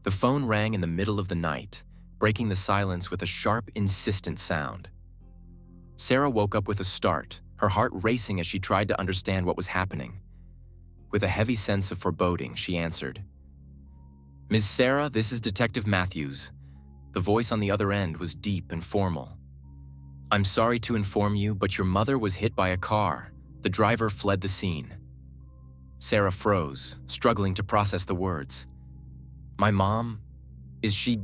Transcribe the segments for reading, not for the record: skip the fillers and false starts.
The phone rang in the middle of the night, breaking the silence with a sharp, insistent sound. Sarah woke up with a start, her heart racing as she tried to understand what was happening. With a heavy sense of foreboding, she answered. "Ms. Sarah, this is Detective Matthews." The voice on the other end was deep and formal. "I'm sorry to inform you, but your mother was hit by a car. The driver fled the scene." Sarah froze, struggling to process the words. "My mom? Is she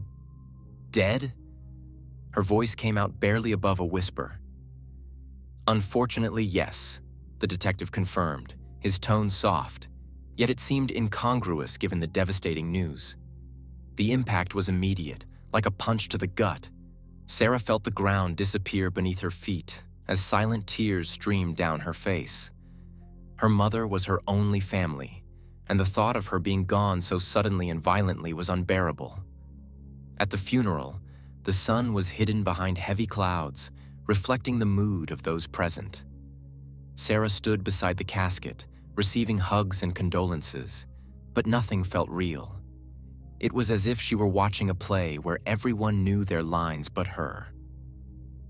dead?" Her voice came out barely above a whisper. "Unfortunately, yes," the detective confirmed, his tone soft, yet it seemed incongruous given the devastating news. The impact was immediate, like a punch to the gut. Sarah felt the ground disappear beneath her feet as silent tears streamed down her face. Her mother was her only family, and the thought of her being gone so suddenly and violently was unbearable. At the funeral, the sun was hidden behind heavy clouds, reflecting the mood of those present. Sarah stood beside the casket, receiving hugs and condolences, but nothing felt real. It was as if she were watching a play where everyone knew their lines but her.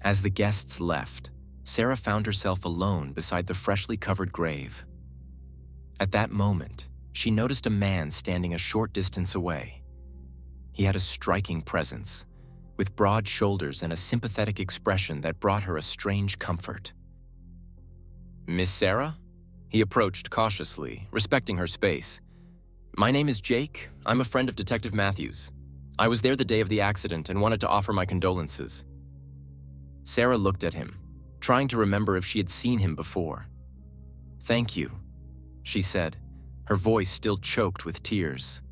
As the guests left, Sarah found herself alone beside the freshly covered grave. At that moment, she noticed a man standing a short distance away. He had a striking presence, with broad shoulders and a sympathetic expression that brought her a strange comfort. "Miss Sarah?" He approached cautiously, respecting her space. "My name is Jake. I'm a friend of Detective Matthews. I was there the day of the accident and wanted to offer my condolences." Sarah looked at him, trying to remember if she had seen him before. "Thank you," she said, her voice still choked with tears.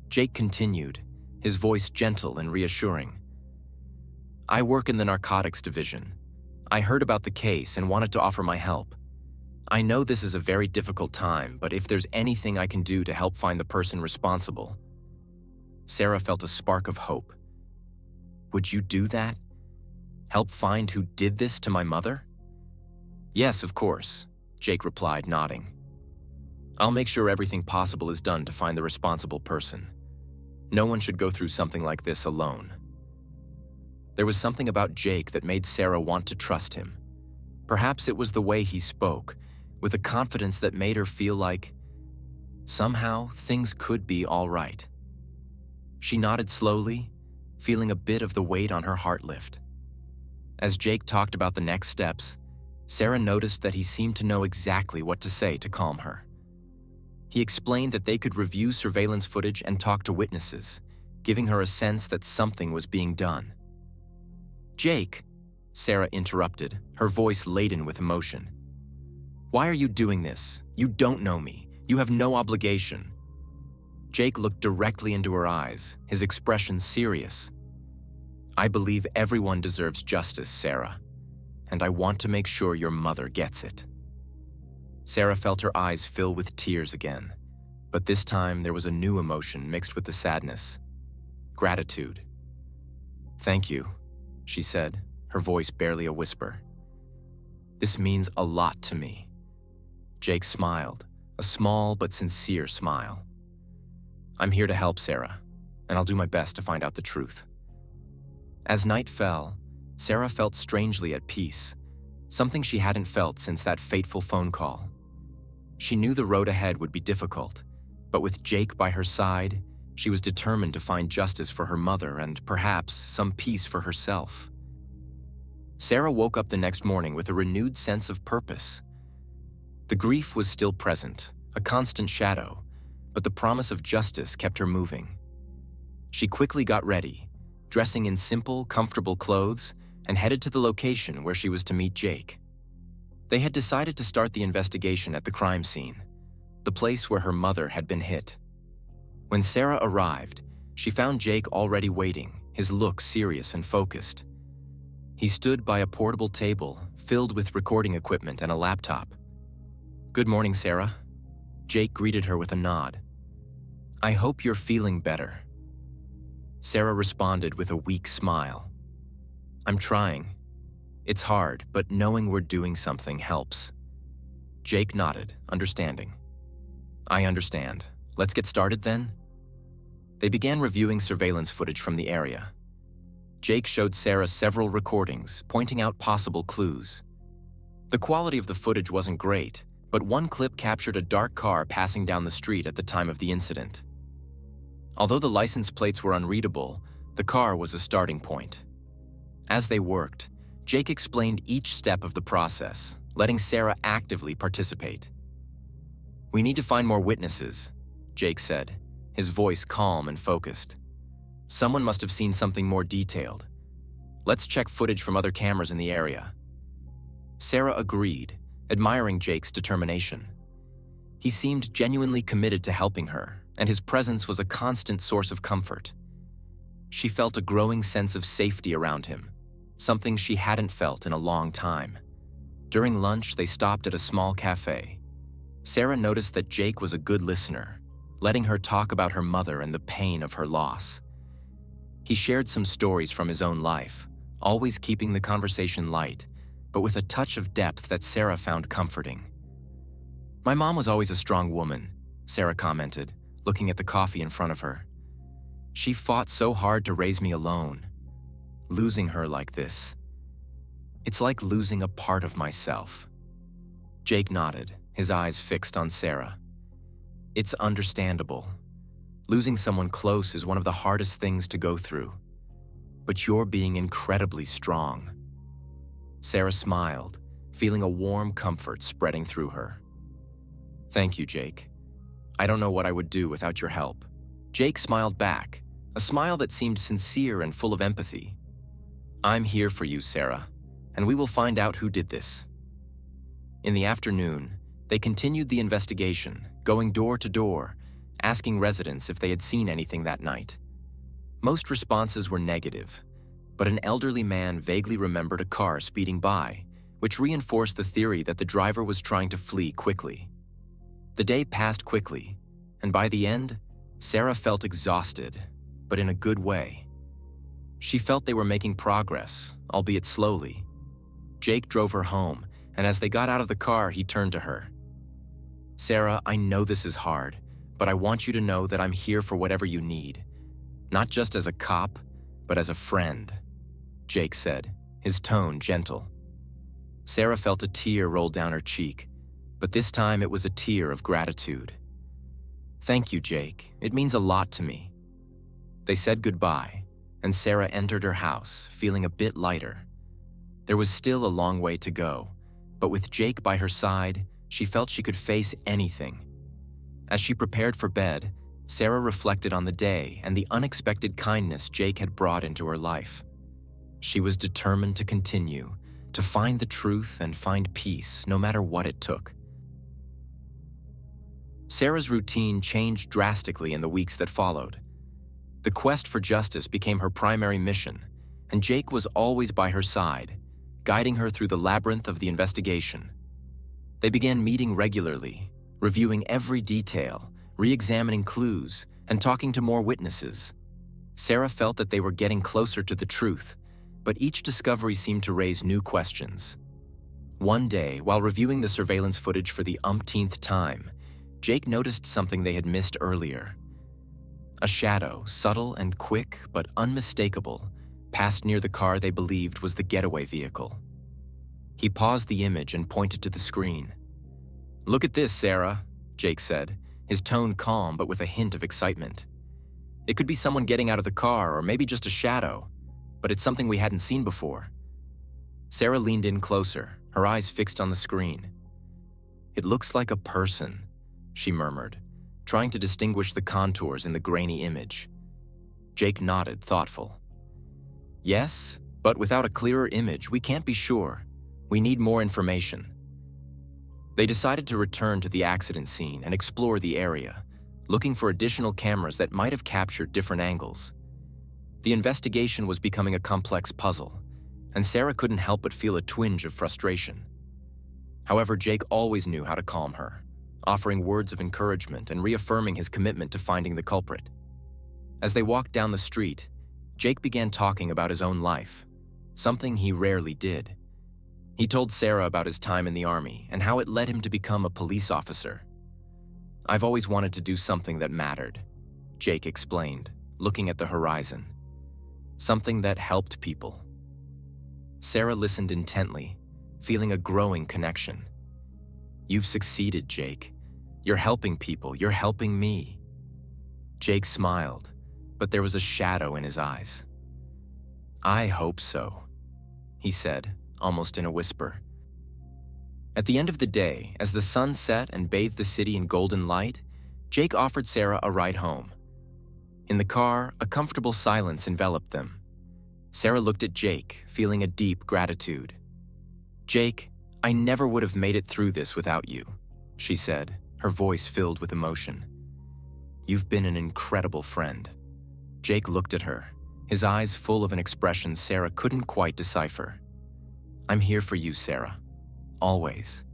Jake continued, his voice gentle and reassuring. "I work in the narcotics division. I heard about the case and wanted to offer my help. I know this is a very difficult time, but if there's anything I can do to help find the person responsible." Sarah felt a spark of hope. "Would you do that? Help find who did this to my mother?" "Yes, of course," Jake replied, nodding. "I'll make sure everything possible is done to find the responsible person. No one should go through something like this alone." There was something about Jake that made Sarah want to trust him. Perhaps it was the way he spoke, with a confidence that made her feel like somehow things could be all right. She nodded slowly, feeling a bit of the weight on her heart lift. As Jake talked about the next steps, Sarah noticed that he seemed to know exactly what to say to calm her. He explained that they could review surveillance footage and talk to witnesses, giving her a sense that something was being done. "Jake," Sarah interrupted, her voice laden with emotion. "Why are you doing this? You don't know me. You have no obligation." Jake looked directly into her eyes, his expression serious. "I believe everyone deserves justice, Sarah, and I want to make sure your mother gets it." Sarah felt her eyes fill with tears again, but this time there was a new emotion mixed with the sadness. Gratitude. "Thank you," she said, her voice barely a whisper. "This means a lot to me." Jake smiled, a small but sincere smile. "I'm here to help, Sarah, and I'll do my best to find out the truth." As night fell, Sarah felt strangely at peace, something she hadn't felt since that fateful phone call. She knew the road ahead would be difficult, but with Jake by her side, she was determined to find justice for her mother and perhaps some peace for herself. Sarah woke up the next morning with a renewed sense of purpose. The grief was still present, a constant shadow, but the promise of justice kept her moving. She quickly got ready, dressing in simple, comfortable clothes, and headed to the location where she was to meet Jake. They had decided to start the investigation at the crime scene, the place where her mother had been hit. When Sarah arrived, she found Jake already waiting, his look serious and focused. He stood by a portable table filled with recording equipment and a laptop. "Good morning, Sarah." Jake greeted her with a nod. "I hope you're feeling better." Sarah responded with a weak smile. "I'm trying. It's hard, but knowing we're doing something helps." Jake nodded, understanding. "I understand. Let's get started then?" They began reviewing surveillance footage from the area. Jake showed Sarah several recordings, pointing out possible clues. The quality of the footage wasn't great, but one clip captured a dark car passing down the street at the time of the incident. Although the license plates were unreadable, the car was a starting point. As they worked, Jake explained each step of the process, letting Sarah actively participate. "We need to find more witnesses," Jake said, his voice calm and focused. "Someone must have seen something more detailed. Let's check footage from other cameras in the area." Sarah agreed, admiring Jake's determination. He seemed genuinely committed to helping her, and his presence was a constant source of comfort. She felt a growing sense of safety around him, something she hadn't felt in a long time. During lunch, they stopped at a small cafe. Sarah noticed that Jake was a good listener, letting her talk about her mother and the pain of her loss. He shared some stories from his own life, always keeping the conversation light, but with a touch of depth that Sarah found comforting. "My mom was always a strong woman," Sarah commented, looking at the coffee in front of her. "She fought so hard to raise me alone. Losing her like this, it's like losing a part of myself." Jake nodded, his eyes fixed on Sarah. "It's understandable. Losing someone close is one of the hardest things to go through. But you're being incredibly strong." Sarah smiled, feeling a warm comfort spreading through her. "Thank you, Jake. I don't know what I would do without your help." Jake smiled back, a smile that seemed sincere and full of empathy. "I'm here for you, Sarah, and we will find out who did this." In the afternoon, they continued the investigation, going door to door, asking residents if they had seen anything that night. Most responses were negative, but an elderly man vaguely remembered a car speeding by, which reinforced the theory that the driver was trying to flee quickly. The day passed quickly, and by the end, Sarah felt exhausted, but in a good way. She felt they were making progress, albeit slowly. Jake drove her home, and as they got out of the car, he turned to her. "Sarah, I know this is hard, but I want you to know that I'm here for whatever you need. Not just as a cop, but as a friend," Jake said, his tone gentle. Sarah felt a tear roll down her cheek, but this time it was a tear of gratitude. "Thank you, Jake. It means a lot to me." They said goodbye, and Sarah entered her house, feeling a bit lighter. There was still a long way to go, but with Jake by her side, she felt she could face anything. As she prepared for bed, Sarah reflected on the day and the unexpected kindness Jake had brought into her life. She was determined to continue, to find the truth and find peace, no matter what it took. Sarah's routine changed drastically in the weeks that followed. The quest for justice became her primary mission, and Jake was always by her side, guiding her through the labyrinth of the investigation. They began meeting regularly, reviewing every detail, re-examining clues, and talking to more witnesses. Sarah felt that they were getting closer to the truth, but each discovery seemed to raise new questions. One day, while reviewing the surveillance footage for the umpteenth time, Jake noticed something they had missed earlier. A shadow, subtle and quick but unmistakable, passed near the car they believed was the getaway vehicle. He paused the image and pointed to the screen. "Look at this, Sarah," Jake said, his tone calm but with a hint of excitement. "It could be someone getting out of the car or maybe just a shadow, but it's something we hadn't seen before." Sarah leaned in closer, her eyes fixed on the screen. "It looks like a person," she murmured, trying to distinguish the contours in the grainy image. Jake nodded, thoughtful. "Yes, but without a clearer image, we can't be sure. We need more information." They decided to return to the accident scene and explore the area, looking for additional cameras that might have captured different angles. The investigation was becoming a complex puzzle, and Sarah couldn't help but feel a twinge of frustration. However, Jake always knew how to calm her, offering words of encouragement and reaffirming his commitment to finding the culprit. As they walked down the street, Jake began talking about his own life, something he rarely did. He told Sarah about his time in the Army and how it led him to become a police officer. "I've always wanted to do something that mattered," Jake explained, looking at the horizon. Something that helped people. Sarah listened intently, feeling a growing connection. You've succeeded, Jake. You're helping people. You're helping me. Jake smiled, but there was a shadow in his eyes. I hope so, he said, almost in a whisper. At the end of the day, as the sun set and bathed the city in golden light, Jake offered Sarah a ride home. In the car, a comfortable silence enveloped them. Sarah looked at Jake, feeling a deep gratitude. Jake, I never would have made it through this without you, she said, her voice filled with emotion. You've been an incredible friend. Jake looked at her, his eyes full of an expression Sarah couldn't quite decipher. I'm here for you, Sarah. Always.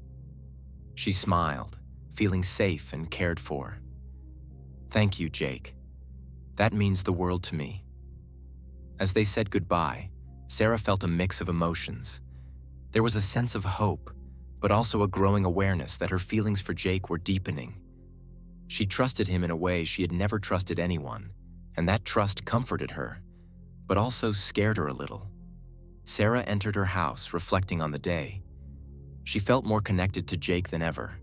She smiled, feeling safe and cared for. Thank you, Jake. That means the world to me. As they said goodbye, Sarah felt a mix of emotions. There was a sense of hope, but also a growing awareness that her feelings for Jake were deepening. She trusted him in a way she had never trusted anyone, and that trust comforted her, but also scared her a little. Sarah entered her house, reflecting on the day. She felt more connected to Jake than ever,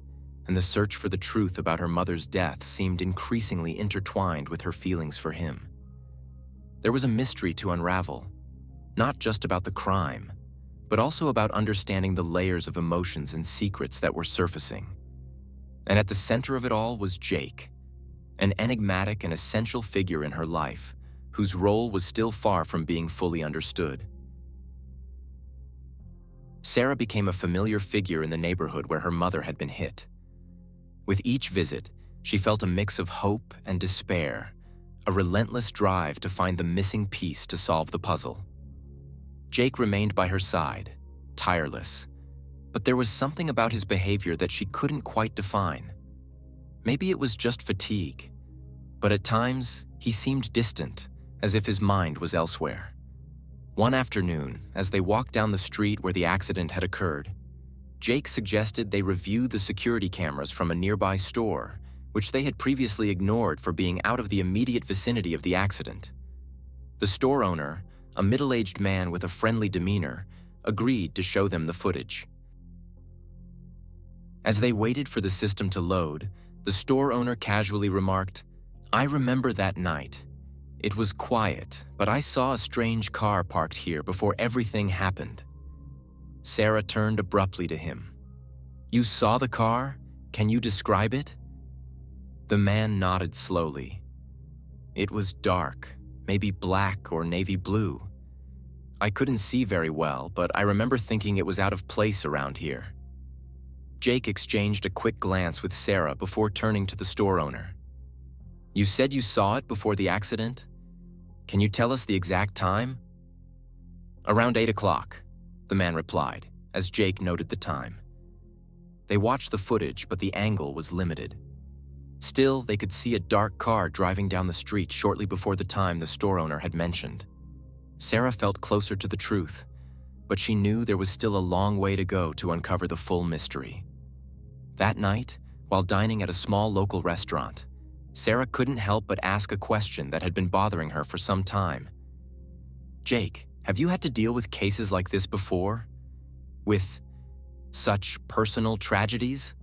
and the search for the truth about her mother's death seemed increasingly intertwined with her feelings for him. There was a mystery to unravel, not just about the crime, but also about understanding the layers of emotions and secrets that were surfacing. And at the center of it all was Jake, an enigmatic and essential figure in her life, whose role was still far from being fully understood. Sarah became a familiar figure in the neighborhood where her mother had been hit. With each visit, she felt a mix of hope and despair, a relentless drive to find the missing piece to solve the puzzle. Jake remained by her side, tireless, but there was something about his behavior that she couldn't quite define. Maybe it was just fatigue, but at times he seemed distant, as if his mind was elsewhere. One afternoon, as they walked down the street where the accident had occurred, Jake suggested they review the security cameras from a nearby store, which they had previously ignored for being out of the immediate vicinity of the accident. The store owner, a middle-aged man with a friendly demeanor, agreed to show them the footage. As they waited for the system to load, the store owner casually remarked, "I remember that night. It was quiet, but I saw a strange car parked here before everything happened." Sarah turned abruptly to him. "You saw the car? Can you describe it?" The man nodded slowly. "It was dark, maybe black or navy blue. I couldn't see very well, but I remember thinking it was out of place around here." Jake exchanged a quick glance with Sarah before turning to the store owner. "You said you saw it before the accident? Can you tell us the exact time?" "Around 8 o'clock, the man replied, as Jake noted the time. They watched the footage, but the angle was limited. Still, they could see a dark car driving down the street shortly before the time the store owner had mentioned. Sarah felt closer to the truth, but she knew there was still a long way to go to uncover the full mystery. That night, while dining at a small local restaurant, Sarah couldn't help but ask a question that had been bothering her for some time. "Jake, have you had to deal with cases like this before? With such personal tragedies?"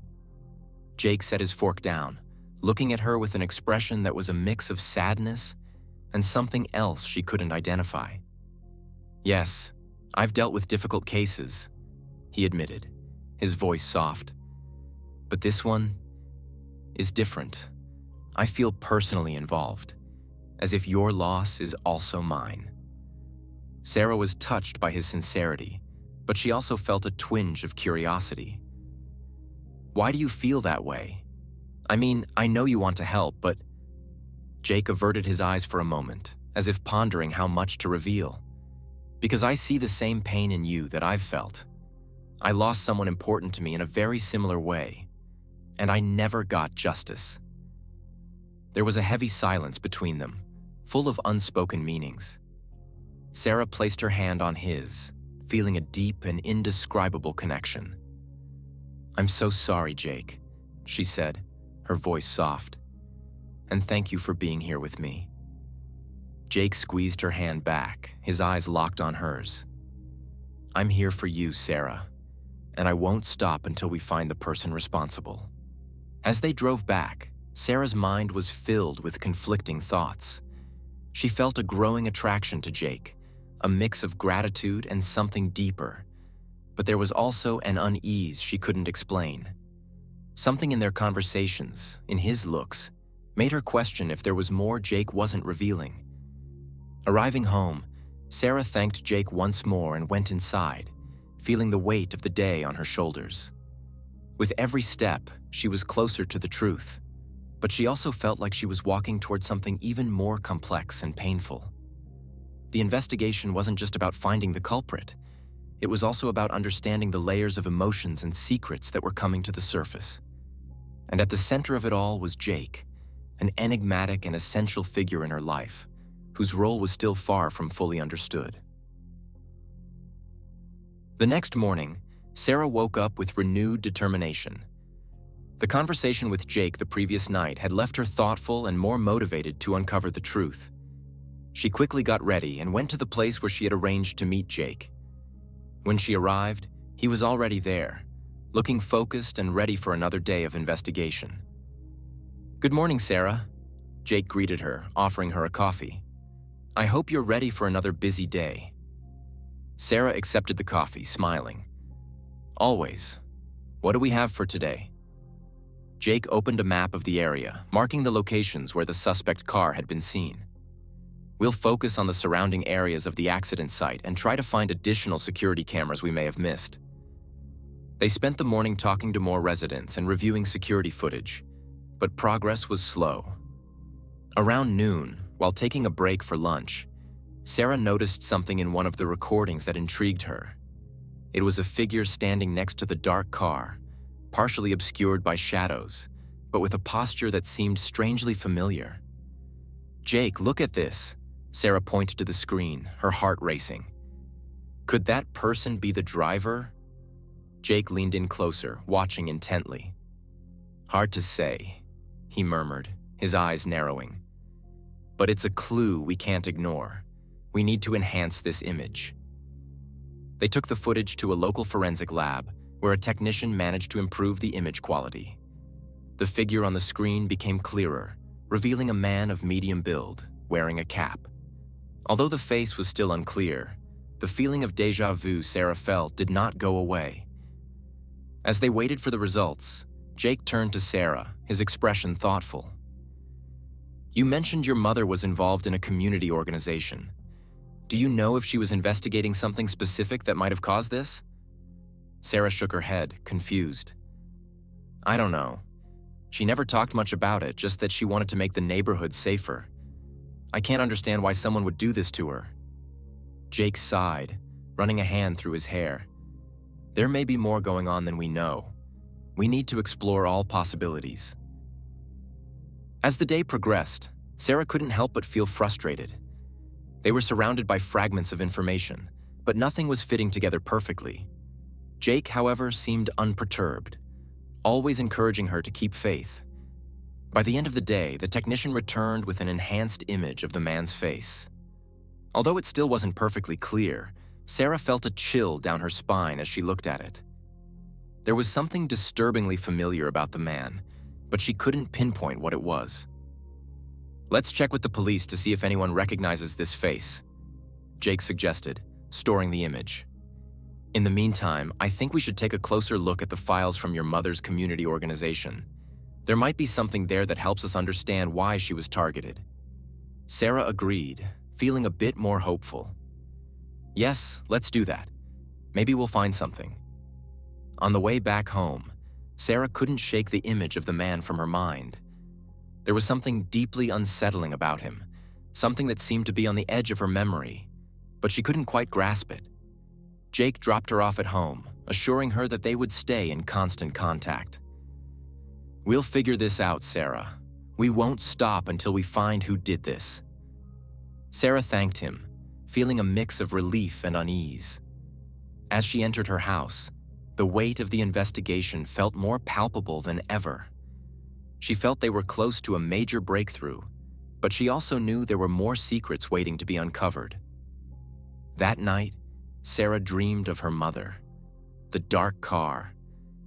Jake set his fork down, looking at her with an expression that was a mix of sadness and something else she couldn't identify. "Yes, I've dealt with difficult cases," he admitted, his voice soft. "But this one is different. I feel personally involved, as if your loss is also mine." Sarah was touched by his sincerity, but she also felt a twinge of curiosity. "Why do you feel that way? I mean, I know you want to help, but..." Jake averted his eyes for a moment, as if pondering how much to reveal. "Because I see the same pain in you that I've felt. I lost someone important to me in a very similar way, and I never got justice." There was a heavy silence between them, full of unspoken meanings. Sarah placed her hand on his, feeling a deep and indescribable connection. "I'm so sorry, Jake," she said, her voice soft. and thank you for being here with me." Jake squeezed her hand back, his eyes locked on hers. "I'm here for you, Sarah, and I won't stop until we find the person responsible." As they drove back, Sarah's mind was filled with conflicting thoughts. She felt a growing attraction to Jake, a mix of gratitude and something deeper, but there was also an unease she couldn't explain. Something in their conversations, in his looks, made her question if there was more Jake wasn't revealing. Arriving home, Sarah thanked Jake once more and went inside, feeling the weight of the day on her shoulders. With every step, she was closer to the truth, but she also felt like she was walking toward something even more complex and painful. The investigation wasn't just about finding the culprit. It was also about understanding the layers of emotions and secrets that were coming to the surface. And at the center of it all was Jake, an enigmatic and essential figure in her life, whose role was still far from fully understood. The next morning, Sarah woke up with renewed determination. The conversation with Jake the previous night had left her thoughtful and more motivated to uncover the truth. She quickly got ready and went to the place where she had arranged to meet Jake. When she arrived, he was already there, looking focused and ready for another day of investigation. "Good morning, Sarah," Jake greeted her, offering her a coffee. "I hope you're ready for another busy day." Sarah accepted the coffee, smiling. "Always. What do we have for today?" Jake opened a map of the area, marking the locations where the suspect car had been seen. "We'll focus on the surrounding areas of the accident site and try to find additional security cameras we may have missed." They spent the morning talking to more residents and reviewing security footage, but progress was slow. Around noon, while taking a break for lunch, Sarah noticed something in one of the recordings that intrigued her. It was a figure standing next to the dark car, partially obscured by shadows, but with a posture that seemed strangely familiar. "Jake, look at this," Sarah pointed to the screen, her heart racing. "Could that person be the driver?" Jake leaned in closer, watching intently. "Hard to say," he murmured, his eyes narrowing. "But it's a clue we can't ignore. We need to enhance this image." They took the footage to a local forensic lab, where a technician managed to improve the image quality. The figure on the screen became clearer, revealing a man of medium build, wearing a cap. Although the face was still unclear, the feeling of déjà vu Sarah felt did not go away. As they waited for the results, Jake turned to Sarah, his expression thoughtful. "You mentioned your mother was involved in a community organization. Do you know if she was investigating something specific that might have caused this?" Sarah shook her head, confused. "I don't know. She never talked much about it, just that she wanted to make the neighborhood safer. I can't understand why someone would do this to her." Jake sighed, running a hand through his hair. "There may be more going on than we know. We need to explore all possibilities." As the day progressed, Sarah couldn't help but feel frustrated. They were surrounded by fragments of information, but nothing was fitting together perfectly. Jake, however, seemed unperturbed, always encouraging her to keep faith. By the end of the day, the technician returned with an enhanced image of the man's face. Although it still wasn't perfectly clear, Sarah felt a chill down her spine as she looked at it. There was something disturbingly familiar about the man, but she couldn't pinpoint what it was. "Let's check with the police to see if anyone recognizes this face," Jake suggested, storing the image. "In the meantime, I think we should take a closer look at the files from your mother's community organization. There might be something there that helps us understand why she was targeted." Sarah agreed, feeling a bit more hopeful. "Yes, let's do that. Maybe we'll find something." On the way back home, Sarah couldn't shake the image of the man from her mind. There was something deeply unsettling about him, something that seemed to be on the edge of her memory, but she couldn't quite grasp it. Jake dropped her off at home, assuring her that they would stay in constant contact. "We'll figure this out, Sarah. We won't stop until we find who did this." Sarah thanked him, feeling a mix of relief and unease. As she entered her house, the weight of the investigation felt more palpable than ever. She felt they were close to a major breakthrough, but she also knew there were more secrets waiting to be uncovered. That night, Sarah dreamed of her mother, the dark car,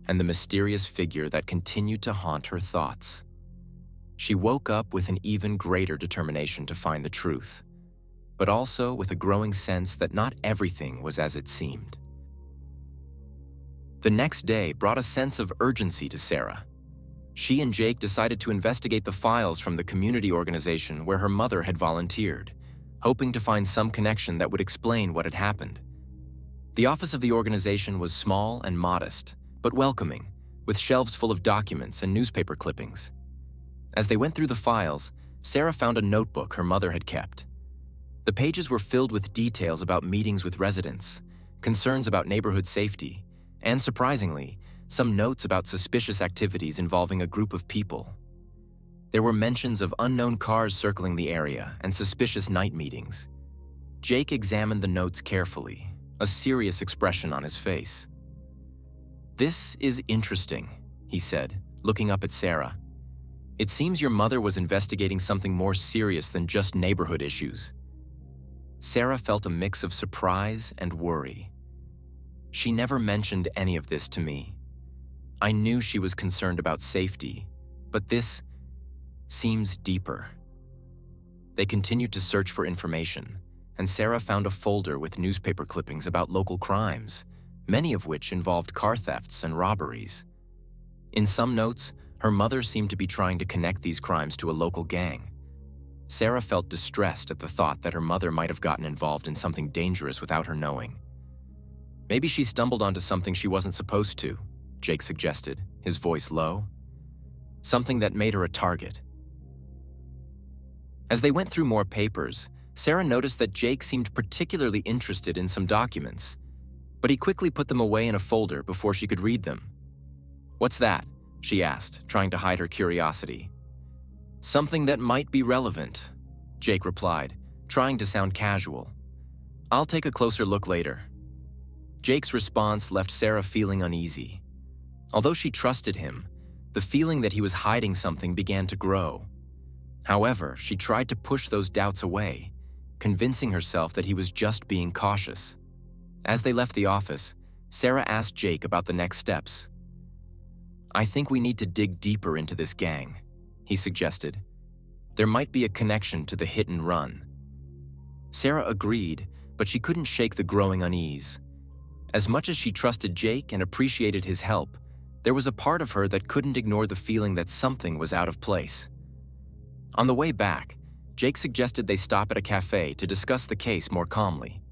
and the mysterious figure that continued to haunt her thoughts. She woke up with an even greater determination to find the truth, but also with a growing sense that not everything was as it seemed. The next day brought a sense of urgency to Sarah. She and Jake decided to investigate the files from the community organization where her mother had volunteered, hoping to find some connection that would explain what had happened. The office of the organization was small and modest, but welcoming, with shelves full of documents and newspaper clippings. As they went through the files, Sarah found a notebook her mother had kept. The pages were filled with details about meetings with residents, concerns about neighborhood safety, and surprisingly, some notes about suspicious activities involving a group of people. There were mentions of unknown cars circling the area and suspicious night meetings. Jake examined the notes carefully, a serious expression on his face. "This is interesting," he said, looking up at Sarah. "It seems your mother was investigating something more serious than just neighborhood issues." Sarah felt a mix of surprise and worry. "She never mentioned any of this to me. I knew she was concerned about safety, but this seems deeper." They continued to search for information, and Sarah found a folder with newspaper clippings about local crimes, many of which involved car thefts and robberies. In some notes, her mother seemed to be trying to connect these crimes to a local gang. Sarah felt distressed at the thought that her mother might have gotten involved in something dangerous without her knowing. "Maybe she stumbled onto something she wasn't supposed to," Jake suggested, his voice low. "Something that made her a target." As they went through more papers, Sarah noticed that Jake seemed particularly interested in some documents, but he quickly put them away in a folder before she could read them. "What's that?" she asked, trying to hide her curiosity. "Something that might be relevant," Jake replied, trying to sound casual. "I'll take a closer look later." Jake's response left Sarah feeling uneasy. Although she trusted him, the feeling that he was hiding something began to grow. However, she tried to push those doubts away, convincing herself that he was just being cautious. As they left the office, Sarah asked Jake about the next steps. "I think we need to dig deeper into this gang," he suggested. "There might be a connection to the hit and run." Sarah agreed, but she couldn't shake the growing unease. As much as she trusted Jake and appreciated his help, there was a part of her that couldn't ignore the feeling that something was out of place. On the way back, Jake suggested they stop at a cafe to discuss the case more calmly.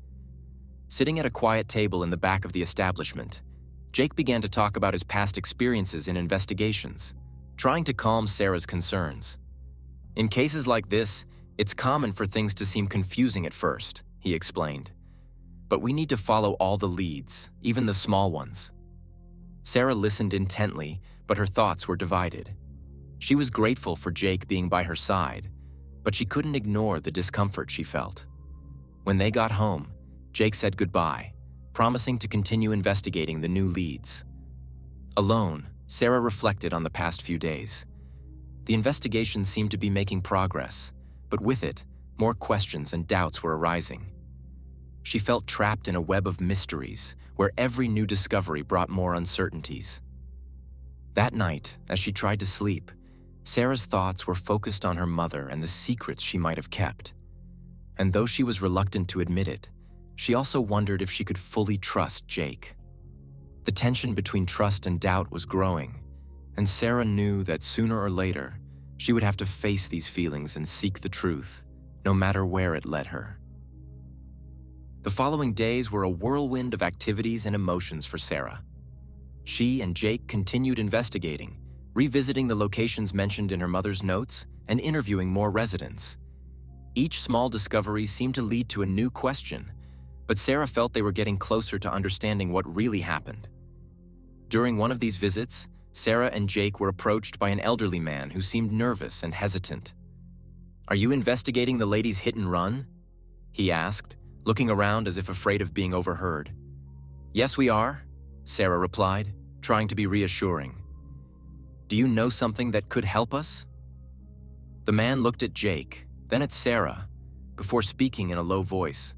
Sitting at a quiet table in the back of the establishment, Jake began to talk about his past experiences in investigations, trying to calm Sarah's concerns. "In cases like this, it's common for things to seem confusing at first," he explained. "But we need to follow all the leads, even the small ones." Sarah listened intently, but her thoughts were divided. She was grateful for Jake being by her side, but she couldn't ignore the discomfort she felt. When they got home, Jake said goodbye, promising to continue investigating the new leads. Alone, Sarah reflected on the past few days. The investigation seemed to be making progress, but with it, more questions and doubts were arising. She felt trapped in a web of mysteries where every new discovery brought more uncertainties. That night, as she tried to sleep, Sarah's thoughts were focused on her mother and the secrets she might have kept. And though she was reluctant to admit it, she also wondered if she could fully trust Jake. The tension between trust and doubt was growing, and Sarah knew that sooner or later, she would have to face these feelings and seek the truth, no matter where it led her. The following days were a whirlwind of activities and emotions for Sarah. She and Jake continued investigating, revisiting the locations mentioned in her mother's notes and interviewing more residents. Each small discovery seemed to lead to a new question, but Sarah felt they were getting closer to understanding what really happened. During one of these visits, Sarah and Jake were approached by an elderly man who seemed nervous and hesitant. "Are you investigating the lady's hit and run?" he asked, looking around as if afraid of being overheard. "Yes, we are," Sarah replied, trying to be reassuring. Do you know something that could help us?" The man looked at Jake, then at Sarah, before speaking in a low voice.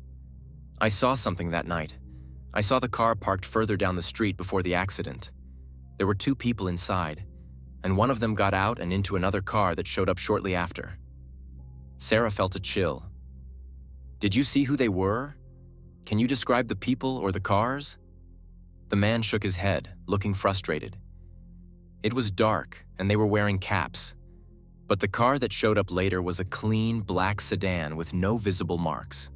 "I saw something that night. I saw the car parked further down the street before the accident. There were 2 people inside, and one of them got out and into another car that showed up shortly after." Sarah felt a chill. "Did you see who they were? Can you describe the people or the cars?" The man shook his head, looking frustrated. "It was dark, and they were wearing caps. But the car that showed up later was a clean black sedan with no visible marks."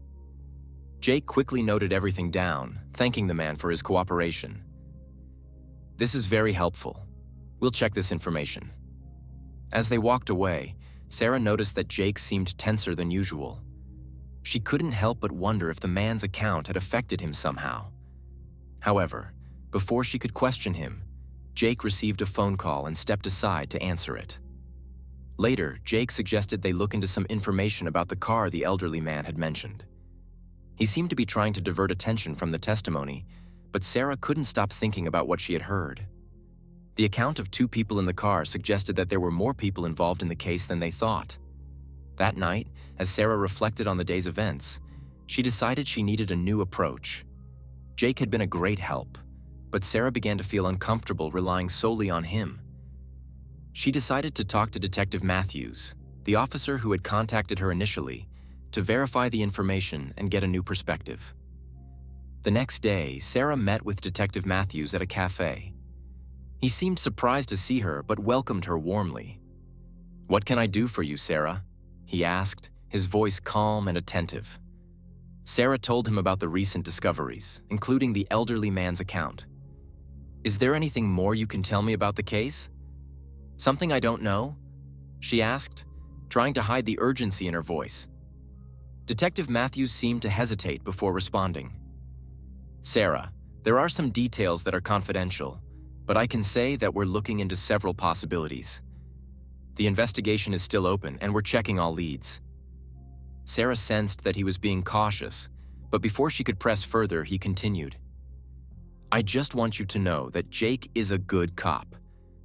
Jake quickly noted everything down, thanking the man for his cooperation. "This is very helpful. We'll check this information." As they walked away, Sarah noticed that Jake seemed tenser than usual. She couldn't help but wonder if the man's account had affected him somehow. However, before she could question him, Jake received a phone call and stepped aside to answer it. Later, Jake suggested they look into some information about the car the elderly man had mentioned. He seemed to be trying to divert attention from the testimony, but Sarah couldn't stop thinking about what she had heard. The account of 2 people in the car suggested that there were more people involved in the case than they thought. That night, as Sarah reflected on the day's events, she decided she needed a new approach. Jake had been a great help, but Sarah began to feel uncomfortable relying solely on him. She decided to talk to Detective Matthews, the officer who had contacted her initially, to verify the information and get a new perspective. The next day, Sarah met with Detective Matthews at a cafe. He seemed surprised to see her, but welcomed her warmly. "What can I do for you, Sarah?" he asked, his voice calm and attentive. Sarah told him about the recent discoveries, including the elderly man's account. "Is there anything more you can tell me about the case?" "Something I don't know?" she asked, trying to hide the urgency in her voice. Detective Matthews seemed to hesitate before responding. "Sarah, there are some details that are confidential, but I can say that we're looking into several possibilities. The investigation is still open, and we're checking all leads." Sarah sensed that he was being cautious, but before she could press further, he continued. "I just want you to know that Jake is a good cop,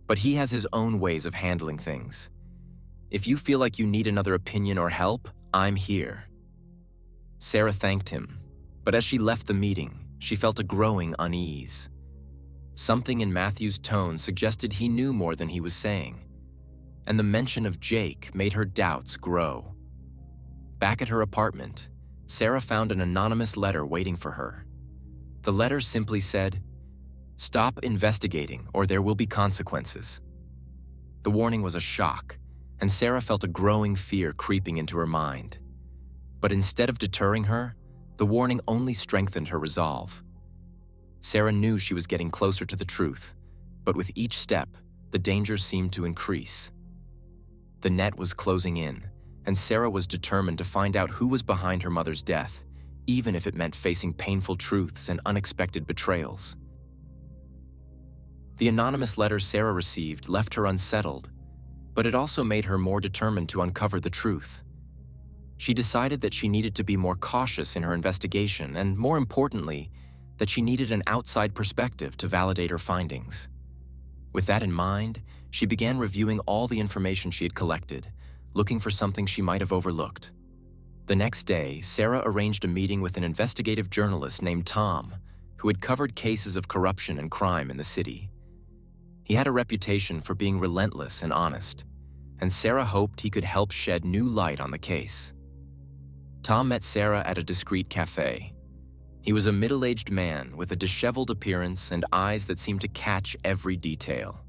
but he has his own ways of handling things. If you feel like you need another opinion or help, I'm here." Sarah thanked him, but as she left the meeting, she felt a growing unease. Something in Matthew's tone suggested he knew more than he was saying, and the mention of Jake made her doubts grow. Back at her apartment, Sarah found an anonymous letter waiting for her. The letter simply said, "Stop investigating or there will be consequences." The warning was a shock, and Sarah felt a growing fear creeping into her mind. But instead of deterring her, the warning only strengthened her resolve. Sarah knew she was getting closer to the truth, but with each step, the danger seemed to increase. The net was closing in, and Sarah was determined to find out who was behind her mother's death, even if it meant facing painful truths and unexpected betrayals. The anonymous letter Sarah received left her unsettled, but it also made her more determined to uncover the truth. She decided that she needed to be more cautious in her investigation, and more importantly, that she needed an outside perspective to validate her findings. With that in mind, she began reviewing all the information she had collected, looking for something she might have overlooked. The next day, Sarah arranged a meeting with an investigative journalist named Tom, who had covered cases of corruption and crime in the city. He had a reputation for being relentless and honest, and Sarah hoped he could help shed new light on the case. Tom met Sarah at a discreet cafe. He was a middle-aged man with a disheveled appearance and eyes that seemed to catch every detail.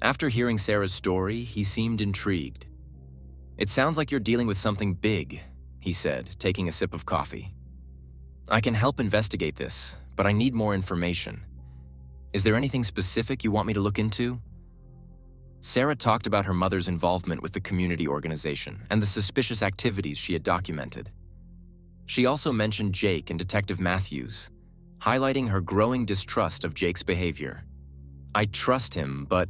After hearing Sarah's story, he seemed intrigued. "It sounds like you're dealing with something big," he said, taking a sip of coffee. "I can help investigate this, but I need more information. Is there anything specific you want me to look into?" Sarah talked about her mother's involvement with the community organization and the suspicious activities she had documented. She also mentioned Jake and Detective Matthews, highlighting her growing distrust of Jake's behavior. "I trust him, but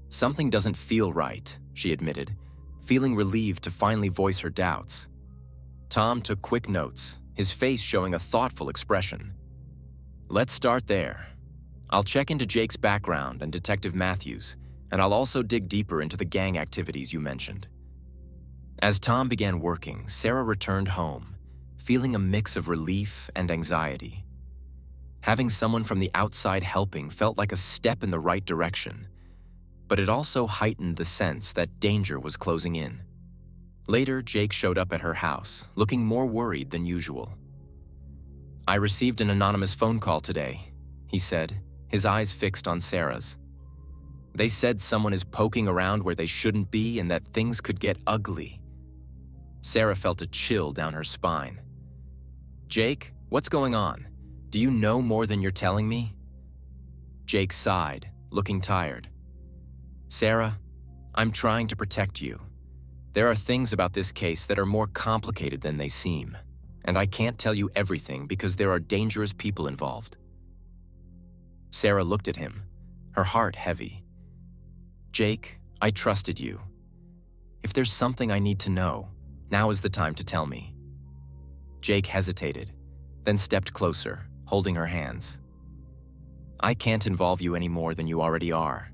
something doesn't feel right," she admitted, feeling relieved to finally voice her doubts. Tom took quick notes, his face showing a thoughtful expression. "Let's start there. I'll check into Jake's background and Detective Matthews, and I'll also dig deeper into the gang activities you mentioned. As Tom began working, Sarah returned home, feeling a mix of relief and anxiety. Having someone from the outside helping felt like a step in the right direction, but it also heightened the sense that danger was closing in. Later, Jake showed up at her house, looking more worried than usual. "I received an anonymous phone call today," he said, his eyes fixed on Sarah's. "They said someone is poking around where they shouldn't be and that things could get ugly." Sarah felt a chill down her spine. "Jake, what's going on? Do you know more than you're telling me?" Jake sighed, looking tired. "Sarah, I'm trying to protect you. There are things about this case that are more complicated than they seem, and I can't tell you everything because there are dangerous people involved." Sarah looked at him, her heart heavy. "Jake, I trusted you. If there's something I need to know, now is the time to tell me." Jake hesitated, then stepped closer, holding her hands. "I can't involve you any more than you already are.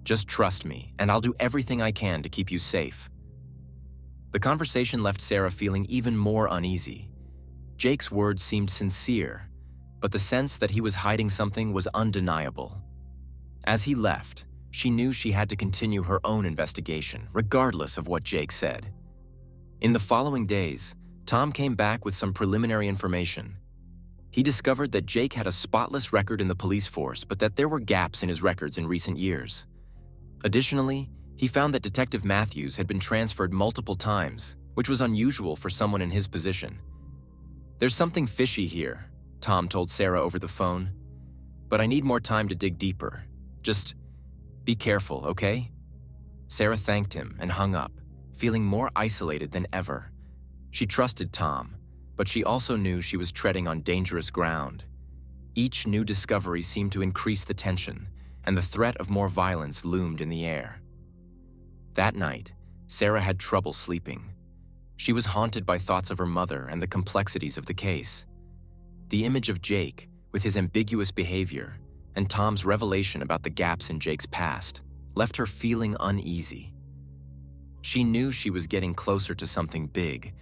Just trust me, and I'll do everything I can to keep you safe." The conversation left Sarah feeling even more uneasy. Jake's words seemed sincere, but the sense that he was hiding something was undeniable. As he left, she knew she had to continue her own investigation, regardless of what Jake said. In the following days, Tom came back with some preliminary information. He discovered that Jake had a spotless record in the police force, but that there were gaps in his records in recent years. Additionally, he found that Detective Matthews had been transferred multiple times, which was unusual for someone in his position. "There's something fishy here," Tom told Sarah over the phone. "But I need more time to dig deeper. Just be careful, okay?" Sarah thanked him and hung up, feeling more isolated than ever. She trusted Tom, but she also knew she was treading on dangerous ground. Each new discovery seemed to increase the tension, and the threat of more violence loomed in the air. That night, Sarah had trouble sleeping. She was haunted by thoughts of her mother and the complexities of the case. The image of Jake, with his ambiguous behavior, and Tom's revelation about the gaps in Jake's past, left her feeling uneasy. She knew she was getting closer to something big,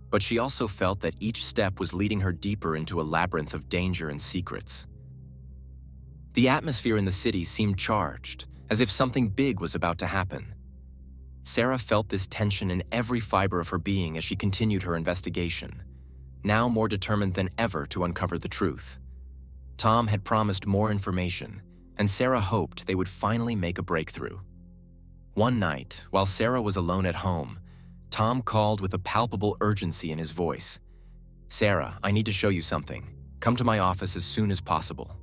but she also felt that each step was leading her deeper into a labyrinth of danger and secrets. The atmosphere in the city seemed charged, as if something big was about to happen. Sarah felt this tension in every fiber of her being as she continued her investigation, now more determined than ever to uncover the truth. Tom had promised more information, and Sarah hoped they would finally make a breakthrough. One night, while Sarah was alone at home, Tom called with a palpable urgency in his voice. "Sarah, I need to show you something. Come to my office as soon as possible."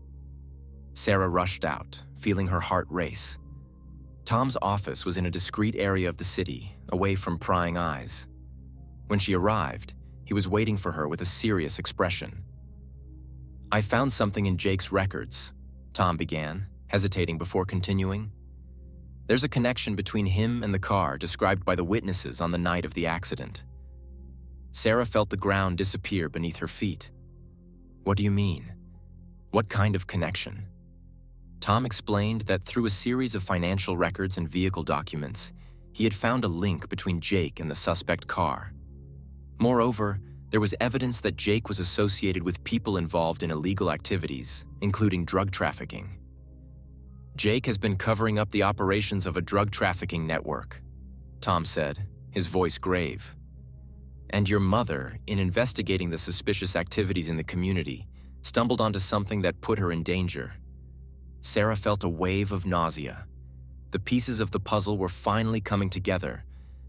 Sarah rushed out, feeling her heart race. Tom's office was in a discreet area of the city, away from prying eyes. When she arrived, he was waiting for her with a serious expression. "I found something in Jake's records," Tom began, hesitating before continuing. "There's a connection between him and the car described by the witnesses on the night of the accident." Sarah felt the ground disappear beneath her feet. "What do you mean? What kind of connection?" Tom explained that through a series of financial records and vehicle documents, he had found a link between Jake and the suspect car. Moreover, there was evidence that Jake was associated with people involved in illegal activities, including drug trafficking. "Jake has been covering up the operations of a drug trafficking network," Tom said, his voice grave. "And your mother, in investigating the suspicious activities in the community, stumbled onto something that put her in danger." Sarah felt a wave of nausea. The pieces of the puzzle were finally coming together,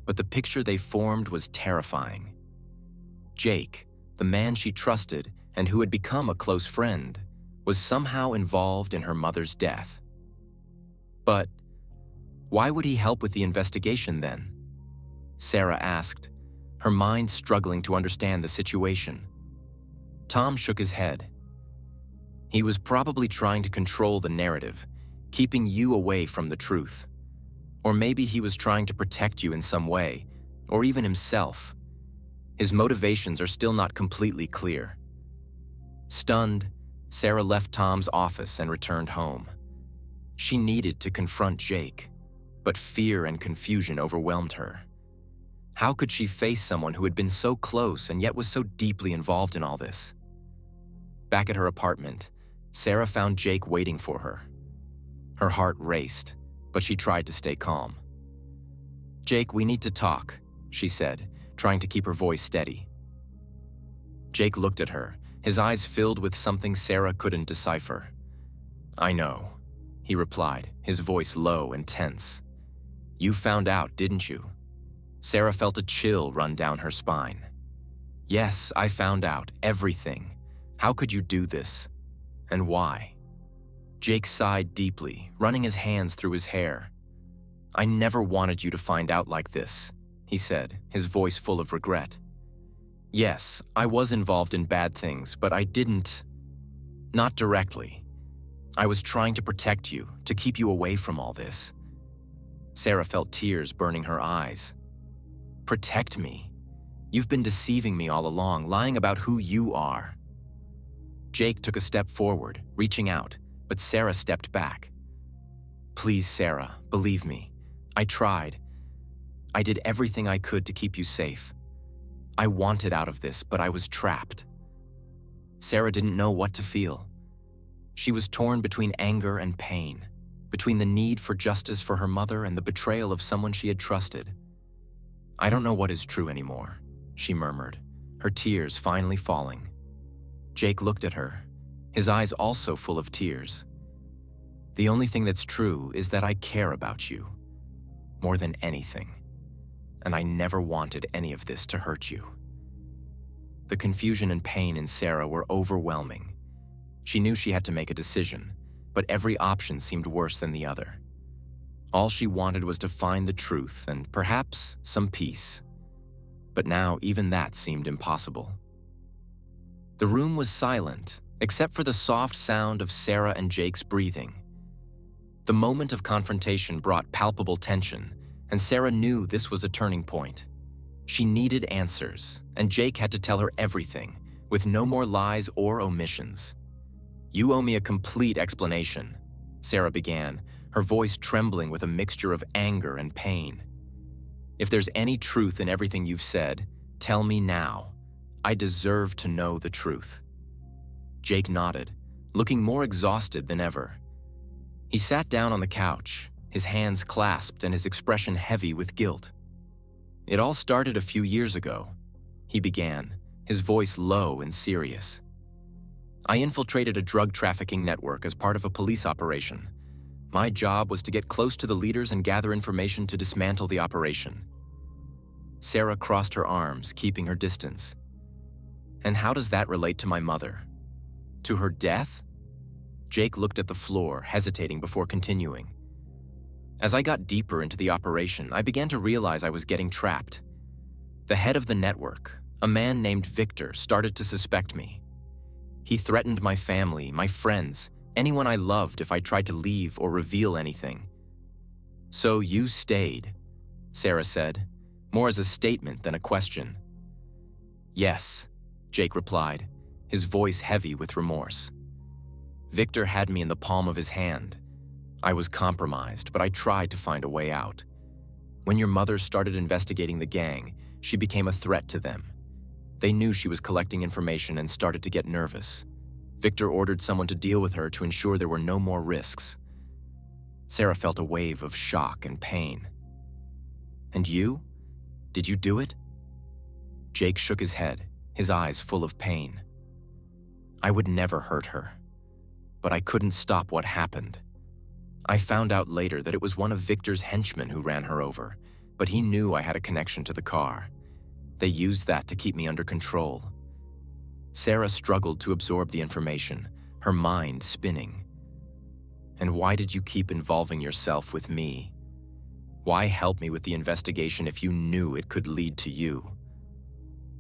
but the picture they formed was terrifying. Jake, the man she trusted and who had become a close friend, was somehow involved in her mother's death. But why would he help with the investigation then? Sarah asked, her mind struggling to understand the situation. Tom shook his head. "He was probably trying to control the narrative, keeping you away from the truth. Or maybe he was trying to protect you in some way, or even himself. His motivations are still not completely clear." Stunned, Sarah left Tom's office and returned home. She needed to confront Jake. but fear and confusion overwhelmed her. How could she face someone who had been so close and yet was so deeply involved in all this? Back at her apartment, Sarah found Jake waiting for her. Her heart raced, but she tried to stay calm. "Jake, we need to talk," she said, trying to keep her voice steady. Jake looked at her, his eyes filled with something Sarah couldn't decipher. "I know," he replied, his voice low and tense. "You found out, didn't you?" Sarah felt a chill run down her spine. "Yes, I found out everything. How could you do this? And why?" Jake sighed deeply, running his hands through his hair. "I never wanted you to find out like this," he said, his voice full of regret. "Yes, I was involved in bad things, but I didn't. Not directly. I was trying to protect you, to keep you away from all this." Sarah felt tears burning her eyes. "Protect me? You've been deceiving me all along, lying about who you are." Jake took a step forward, reaching out, but Sarah stepped back. "Please, Sarah, believe me. I tried. I did everything I could to keep you safe. I wanted out of this, but I was trapped." Sarah didn't know what to feel. She was torn between anger and pain, between the need for justice for her mother and the betrayal of someone she had trusted. "I don't know what is true anymore," she murmured, her tears finally falling. Jake looked at her, his eyes also full of tears. "The only thing that's true is that I care about you, more than anything, and I never wanted any of this to hurt you." The confusion and pain in Sarah were overwhelming. She knew she had to make a decision, but every option seemed worse than the other. All she wanted was to find the truth and perhaps some peace. But now even that seemed impossible. The room was silent, except for the soft sound of Sarah and Jake's breathing. The moment of confrontation brought palpable tension, and Sarah knew this was a turning point. She needed answers, and Jake had to tell her everything, with no more lies or omissions. "You owe me a complete explanation," Sarah began, her voice trembling with a mixture of anger and pain. "If there's any truth in everything you've said, tell me now. I deserve to know the truth." Jake nodded, looking more exhausted than ever. He sat down on the couch, his hands clasped and his expression heavy with guilt. "It all started a few years ago," he began, his voice low and serious. "I infiltrated a drug trafficking network as part of a police operation. My job was to get close to the leaders and gather information to dismantle the operation." Sarah crossed her arms, keeping her distance. "And how does that relate to my mother? To her death?" Jake looked at the floor, hesitating before continuing. "As I got deeper into the operation, I began to realize I was getting trapped. The head of the network, a man named Victor, started to suspect me. He threatened my family, my friends, anyone I loved if I tried to leave or reveal anything." "So you stayed," Sarah said, more as a statement than a question. "Yes," Jake replied, his voice heavy with remorse. "Victor had me in the palm of his hand. I was compromised, but I tried to find a way out. When your mother started investigating the gang, she became a threat to them. They knew she was collecting information and started to get nervous. Victor ordered someone to deal with her to ensure there were no more risks." Sarah felt a wave of shock and pain. "And you? Did you do it?" Jake shook his head, his eyes full of pain. "I would never hurt her, but I couldn't stop what happened. I found out later that it was one of Victor's henchmen who ran her over, but he knew I had a connection to the car. They used that to keep me under control." Sarah struggled to absorb the information, her mind spinning. "And why did you keep involving yourself with me? Why help me with the investigation if you knew it could lead to you?"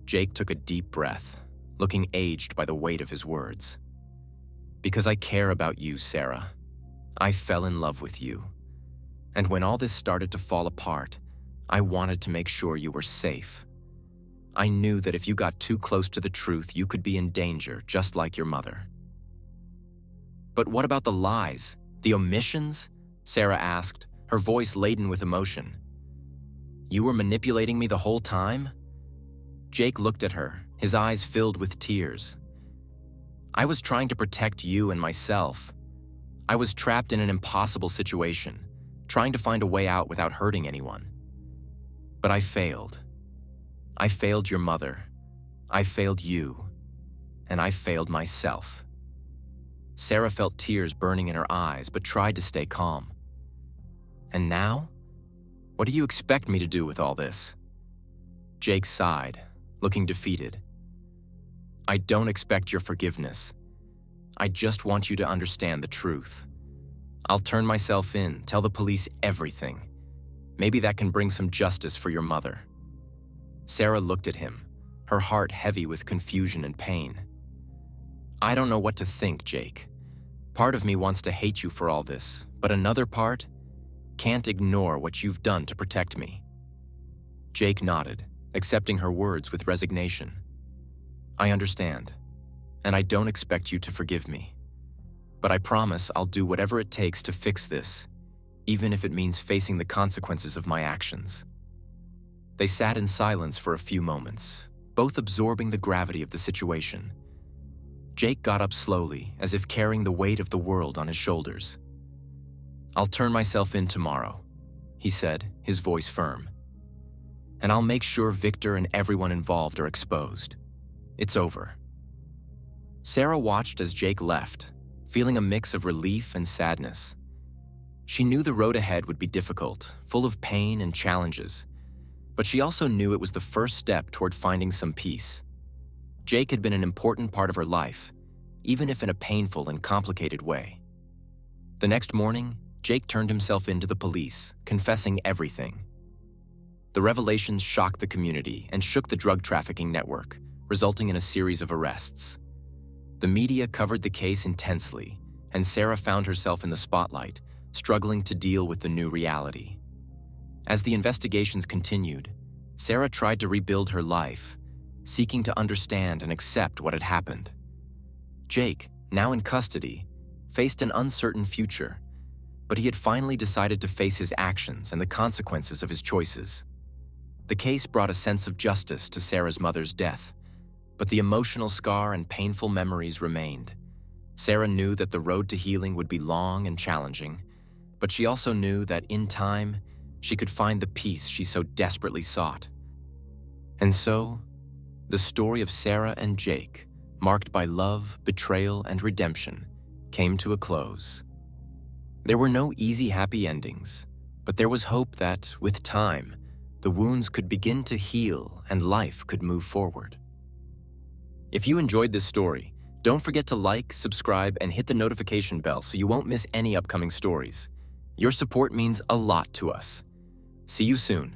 Jake took a deep breath, looking aged by the weight of his words. "Because I care about you, Sarah. I fell in love with you. And when all this started to fall apart, I wanted to make sure you were safe. I knew that if you got too close to the truth, you could be in danger, just like your mother." "But what about the lies, the omissions?" Sarah asked, her voice laden with emotion. "You were manipulating me the whole time?" Jake looked at her, his eyes filled with tears. "I was trying to protect you and myself. I was trapped in an impossible situation, trying to find a way out without hurting anyone. But I failed. I failed your mother. I failed you. And I failed myself." Sarah felt tears burning in her eyes, but tried to stay calm. "And now? What do you expect me to do with all this?" Jake sighed, looking defeated. "I don't expect your forgiveness. I just want you to understand the truth. I'll turn myself in, tell the police everything. Maybe that can bring some justice for your mother." Sarah looked at him, her heart heavy with confusion and pain. "I don't know what to think, Jake. Part of me wants to hate you for all this, but another part can't ignore what you've done to protect me." Jake nodded, accepting her words with resignation. "I understand, and I don't expect you to forgive me. But I promise I'll do whatever it takes to fix this, even if it means facing the consequences of my actions." They sat in silence for a few moments, both absorbing the gravity of the situation. Jake got up slowly, as if carrying the weight of the world on his shoulders. "I'll turn myself in tomorrow," he said, his voice firm. "And I'll make sure Victor and everyone involved are exposed. It's over." Sarah watched as Jake left, feeling a mix of relief and sadness. She knew the road ahead would be difficult, full of pain and challenges, but she also knew it was the first step toward finding some peace. Jake had been an important part of her life, even if in a painful and complicated way. The next morning, Jake turned himself in to the police, confessing everything. The revelations shocked the community and shook the drug trafficking network, resulting in a series of arrests. The media covered the case intensely, and Sarah found herself in the spotlight, struggling to deal with the new reality. As the investigations continued, Sarah tried to rebuild her life, seeking to understand and accept what had happened. Jake, now in custody, faced an uncertain future, but he had finally decided to face his actions and the consequences of his choices. The case brought a sense of justice to Sarah's mother's death, but the emotional scar and painful memories remained. Sarah knew that the road to healing would be long and challenging, but she also knew that in time, she could find the peace she so desperately sought. And so, the story of Sarah and Jake, marked by love, betrayal, and redemption, came to a close. There were no easy happy endings, but there was hope that, with time, the wounds could begin to heal and life could move forward. If you enjoyed this story, don't forget to like, subscribe, and hit the notification bell so you won't miss any upcoming stories. Your support means a lot to us. See you soon.